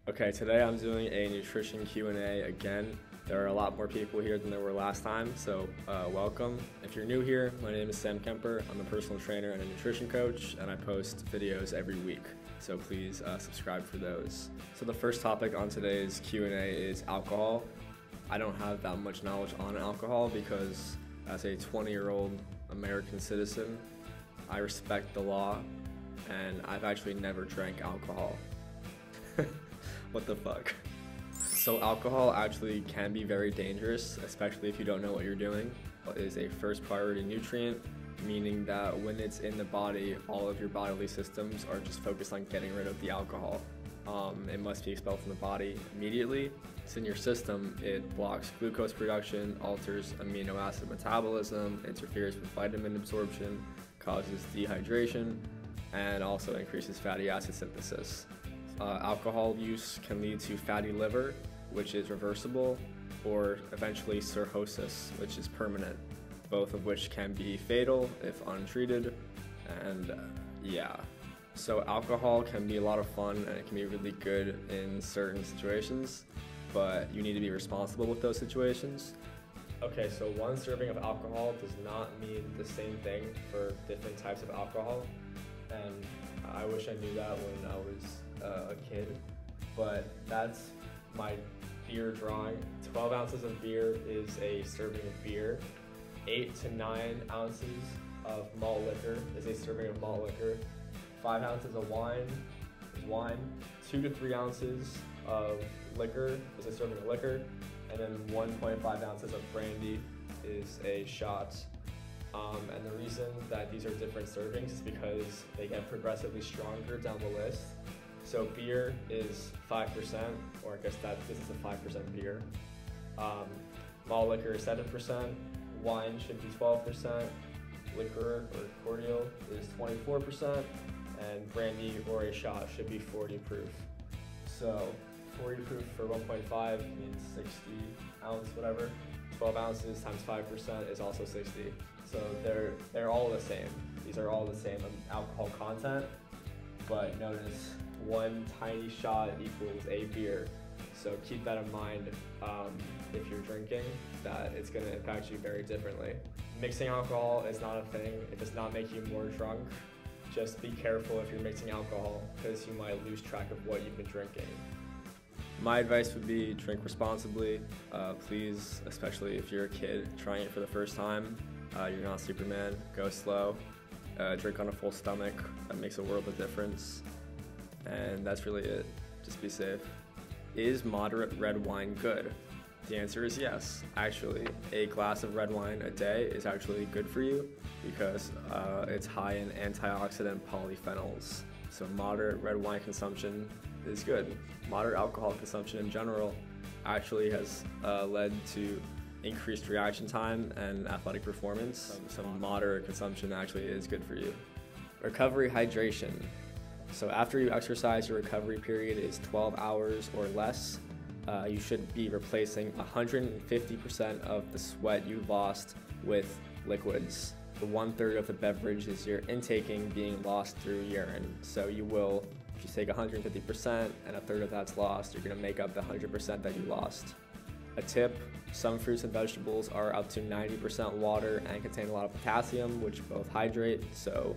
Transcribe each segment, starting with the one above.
Okay, today I'm doing a nutrition Q&A again. There are a lot more people here than there were last time, so welcome. If you're new here, my name is Sam Kemper. I'm a personal trainer and a nutrition coach, and I post videos every week, so please subscribe for those. So the first topic on today's Q&A is alcohol. I don't have that much knowledge on alcohol because as a 20-year-old American citizen, I respect the law, and I've actually never drank alcohol. What the fuck? So alcohol actually can be very dangerous, especially if you don't know what you're doing. It is a first priority nutrient, meaning that when it's in the body, all of your bodily systems are just focused on getting rid of the alcohol. It must be expelled from the body immediately. It's in your system, it blocks glucose production, alters amino acid metabolism, interferes with vitamin absorption, causes dehydration, and also increases fatty acid synthesis. Alcohol use can lead to fatty liver, which is reversible, or eventually cirrhosis, which is permanent, both of which can be fatal if untreated, and yeah. So alcohol can be a lot of fun and it can be really good in certain situations, but you need to be responsible with those situations. Okay, so one serving of alcohol does not mean the same thing for different types of alcohol, and I wish I knew that when I was a kid, but that's my beer drawing. 12 ounces of beer is a serving of beer. 8 to 9 ounces of malt liquor is a serving of malt liquor. 5 ounces of wine is wine. 2 to 3 ounces of liquor is a serving of liquor. And then 1.5 ounces of brandy is a shot. And the reason that these are different servings is because they get progressively stronger down the list. So beer is 5%, or I guess this is a 5% beer. Malt liquor is 7%. Wine should be 12%. Liquor or cordial is 24%. And brandy or a shot should be 40 proof. So 40 proof for 1.5 means 60 ounce, whatever. 12 ounces times 5% is also 60. So they're all the same. These are all the same alcohol content, but notice one tiny shot equals a beer. So keep that in mind if you're drinking, that it's gonna impact you very differently. Mixing alcohol is not a thing. It does not make you more drunk. Just be careful if you're mixing alcohol because you might lose track of what you've been drinking. My advice would be drink responsibly. Please, especially if you're a kid trying it for the first time, you're not Superman, go slow. Drink on a full stomach, that makes a world of difference. And that's really it, just be safe. Is moderate red wine good? The answer is yes. Actually, a glass of red wine a day is actually good for you because it's high in antioxidant polyphenols. So moderate red wine consumption is good. Moderate alcohol consumption in general actually has led to increased reaction time and athletic performance. So moderate consumption actually is good for you. Recovery hydration. So after you exercise, your recovery period is 12 hours or less. You should be replacing 150% of the sweat you lost with liquids. The 1/3 of the beverages you're intaking being lost through urine. So you will, if you take 150% and 1/3 of that's lost, you're gonna make up the 100% that you lost. A tip, some fruits and vegetables are up to 90% water and contain a lot of potassium, which both hydrate. So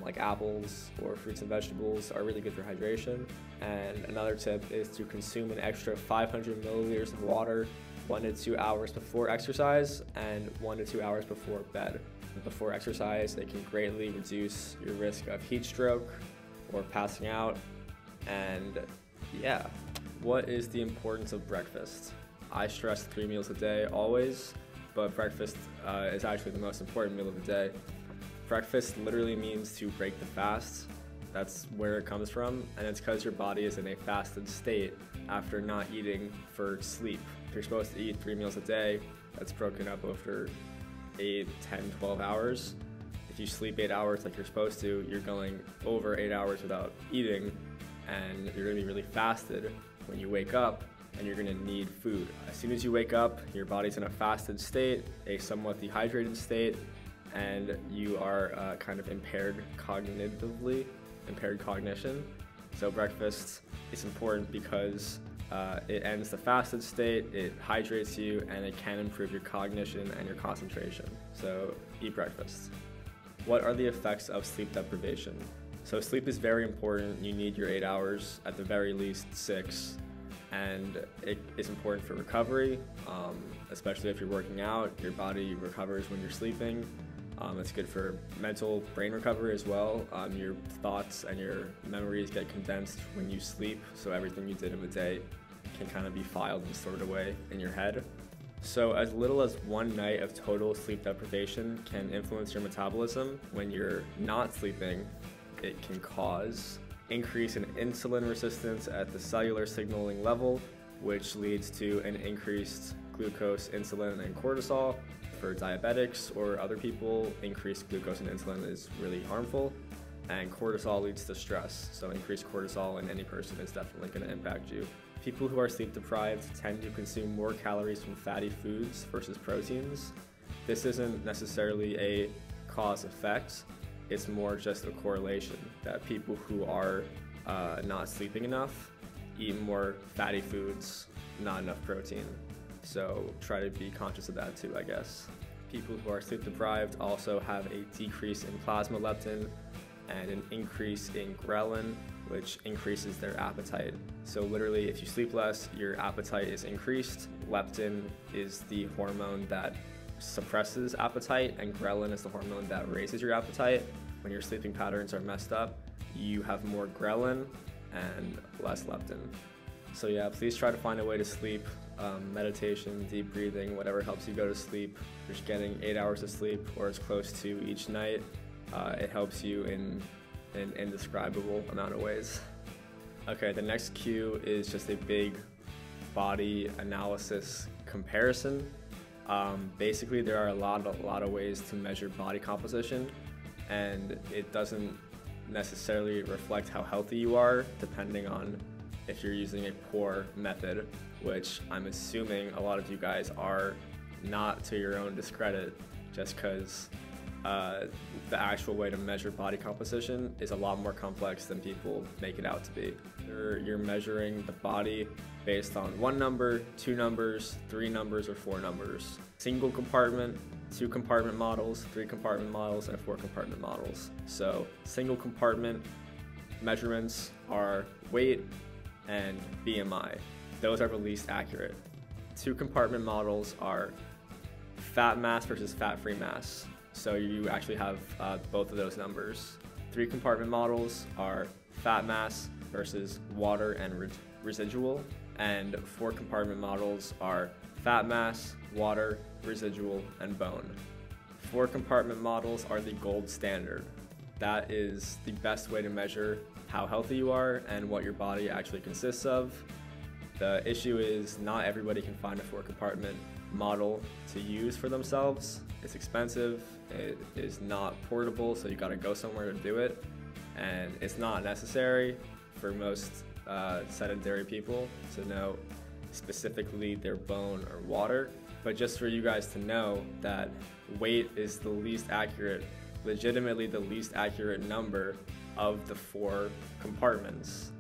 like apples or fruits and vegetables are really good for hydration. And another tip is to consume an extra 500 milliliters of water 1 to 2 hours before exercise and 1 to 2 hours before bed. Before exercise, it can greatly reduce your risk of heat stroke or passing out. And yeah, what is the importance of breakfast? I stress 3 meals a day always, but breakfast is actually the most important meal of the day. Breakfast literally means to break the fast. That's where it comes from, and it's because your body is in a fasted state after not eating for sleep. If you're supposed to eat 3 meals a day, that's broken up over 8, 10, 12 hours. If you sleep 8 hours like you're supposed to, you're going over 8 hours without eating, and you're gonna be really fasted when you wake up, and you're gonna need food. As soon as you wake up, your body's in a fasted state, a somewhat dehydrated state, and you are kind of impaired cognitively, impaired cognition. So breakfast is important because it ends the fasted state, it hydrates you, and it can improve your cognition and your concentration. So eat breakfast. What are the effects of sleep deprivation? So sleep is very important. You need your 8 hours, at the very least 6, and it is important for recovery, especially if you're working out. Your body recovers when you're sleeping. It's good for mental brain recovery as well. Your thoughts and your memories get condensed when you sleep, so everything you did in the day can kind of be filed and stored away in your head. So as little as 1 night of total sleep deprivation can influence your metabolism. When you're not sleeping, it can cause increase in insulin resistance at the cellular signaling level, which leads to an increased glucose, insulin, and cortisol. For diabetics or other people, increased glucose and insulin is really harmful, and cortisol leads to stress. So increased cortisol in any person is definitely going to impact you. People who are sleep deprived tend to consume more calories from fatty foods versus proteins. This isn't necessarily a cause-effect. It's more just a correlation that people who are not sleeping enough eat more fatty foods, not enough protein. So try to be conscious of that too, I guess. People who are sleep deprived also have a decrease in plasma leptin and an increase in ghrelin, which increases their appetite. So literally, if you sleep less, your appetite is increased. Leptin is the hormone that suppresses appetite, and ghrelin is the hormone that raises your appetite. When your sleeping patterns are messed up, you have more ghrelin and less leptin. So yeah, please try to find a way to sleep. Meditation, deep breathing, whatever helps you go to sleep. Just getting 8 hours of sleep or as close to each night. It helps you in an indescribable amount of ways. Okay, the next cue is just a big body analysis comparison. Basically, there are a lot of ways to measure body composition, and it doesn't necessarily reflect how healthy you are, depending on if you're using a poor method, which I'm assuming a lot of you guys are, not to your own discredit, just because the actual way to measure body composition is a lot more complex than people make it out to be. You're measuring the body based on 1 number, 2 numbers, 3 numbers, or 4 numbers. Single compartment, 2 compartment models, 3 compartment models, and 4 compartment models. So single compartment measurements are weight and BMI. Those are the least accurate. 2 compartment models are fat mass versus fat-free mass. So you actually have both of those numbers. 3 compartment models are fat mass versus water and residual. And 4 compartment models are fat mass, water, residual, and bone. 4 compartment models are the gold standard. That is the best way to measure how healthy you are and what your body actually consists of. The issue is not everybody can find a 4 compartment model to use for themselves. It's expensive, it is not portable, so you gotta go somewhere to do it, and it's not necessary for most sedentary people to know specifically their bone or water. But just for you guys to know that weight is the least accurate, legitimately the least accurate number of the 4 compartments.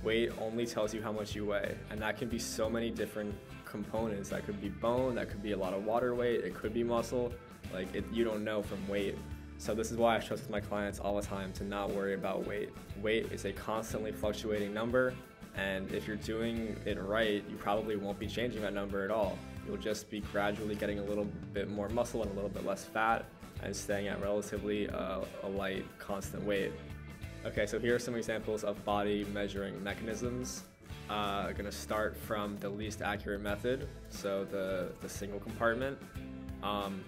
Weight only tells you how much you weigh, and that can be so many different components. That could be bone, that could be a lot of water weight, it could be muscle. You don't know from weight. So this is why I stress with my clients all the time to not worry about weight. Weight is a constantly fluctuating number, and if you're doing it right, you probably won't be changing that number at all. You'll just be gradually getting a little bit more muscle and a little bit less fat and staying at relatively a light, constant weight. Okay, so here are some examples of body measuring mechanisms. I'm gonna start from the least accurate method, so the single compartment.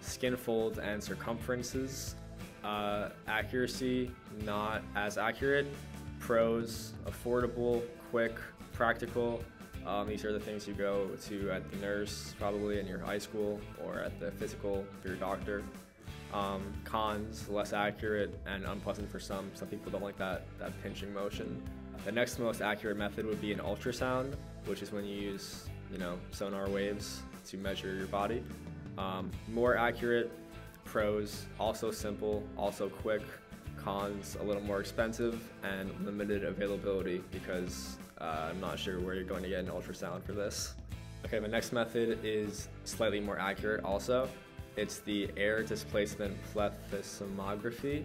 Skin folds and circumferences. Accuracy, not as accurate. Pros, affordable, quick, practical. These are the things you go to at the nurse, probably in your high school, or at the physical for your doctor. Cons, less accurate and unpleasant for some. Some people don't like that pinching motion. The next most accurate method would be an ultrasound, which is when you use, sonar waves to measure your body. More accurate. Pros, also simple, also quick. Cons, a little more expensive and limited availability because I'm not sure where you're going to get an ultrasound for this. Okay, the next method is slightly more accurate also. It's the air displacement plethysmography.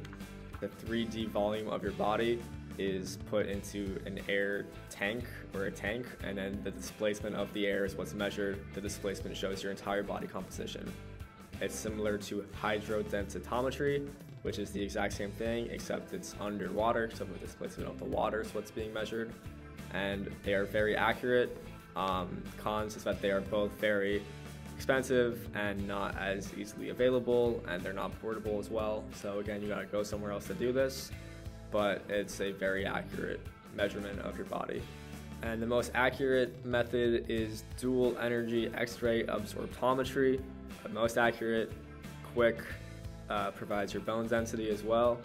The 3D volume of your body is put into an air tank or a tank, and then the displacement of the air is what's measured. The displacement shows your entire body composition. It's similar to hydrodensitometry, which is the exact same thing, except it's underwater, so the displacement of the water is what's being measured. And they are very accurate. Cons is that they are both very expensive and not as easily available, and they're not portable as well. So again, you gotta go somewhere else to do this, but it's a very accurate measurement of your body. And the most accurate method is dual energy X-ray absorptometry. The most accurate, quick, provides your bone density as well.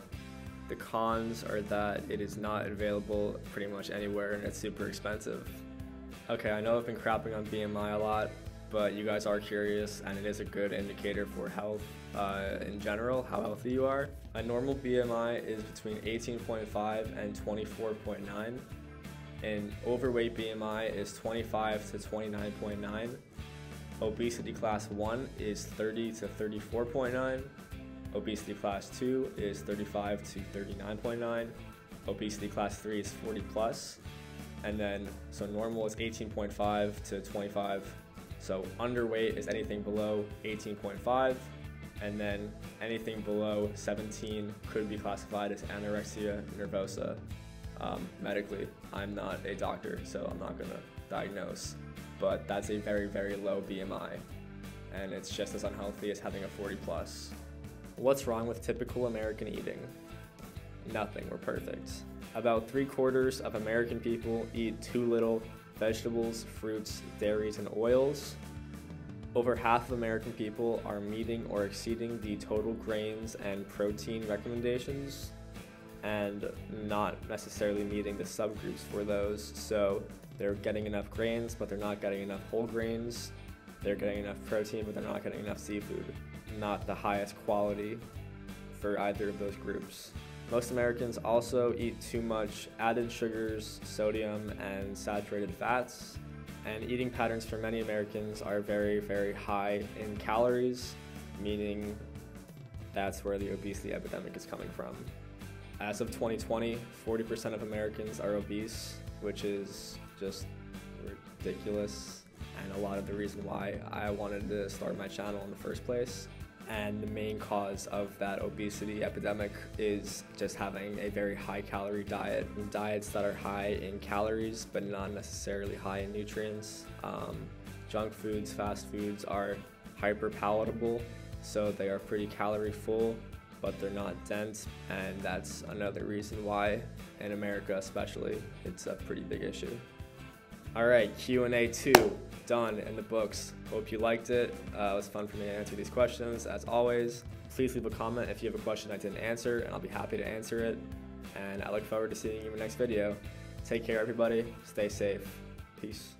The cons are that it is not available pretty much anywhere and it's super expensive. Okay, I know I've been crapping on BMI a lot, but you guys are curious and it is a good indicator for health in general, how healthy you are. A normal BMI is between 18.5 and 24.9. An overweight BMI is 25 to 29.9. Obesity class 1 is 30 to 34.9. Obesity class 2 is 35 to 39.9. Obesity class 3 is 40 plus. And then, so normal is 18.5 to 25. So underweight is anything below 18.5. And then anything below 17 could be classified as anorexia nervosa. Medically, I'm not a doctor, so I'm not gonna diagnose, but that's a very, very low BMI, and it's just as unhealthy as having a 40 plus. What's wrong with typical American eating? Nothing, we're perfect. About 3/4 of American people eat too little vegetables, fruits, dairies, and oils. Over half of American people are meeting or exceeding the total grains and protein recommendations, and not necessarily meeting the subgroups for those. So they're getting enough grains, but they're not getting enough whole grains. They're getting enough protein, but they're not getting enough seafood. Not the highest quality for either of those groups. Most Americans also eat too much added sugars, sodium, and saturated fats. And eating patterns for many Americans are very, very high in calories, meaning that's where the obesity epidemic is coming from. As of 2020, 40% of Americans are obese, which is just ridiculous, and a lot of the reason why I wanted to start my channel in the first place. And the main cause of that obesity epidemic is just having a very high calorie diet. Diets that are high in calories, but not necessarily high in nutrients. Junk foods, fast foods are hyper palatable, so they are pretty calorie full, but they're not dense, and that's another reason why in America especially it's a pretty big issue. All right, Q&A 2 done in the books. Hope you liked it. It was fun for me to answer these questions. As always, please leave a comment if you have a question I didn't answer, and I'll be happy to answer it. And I look forward to seeing you in the next video. Take care, everybody. Stay safe. Peace.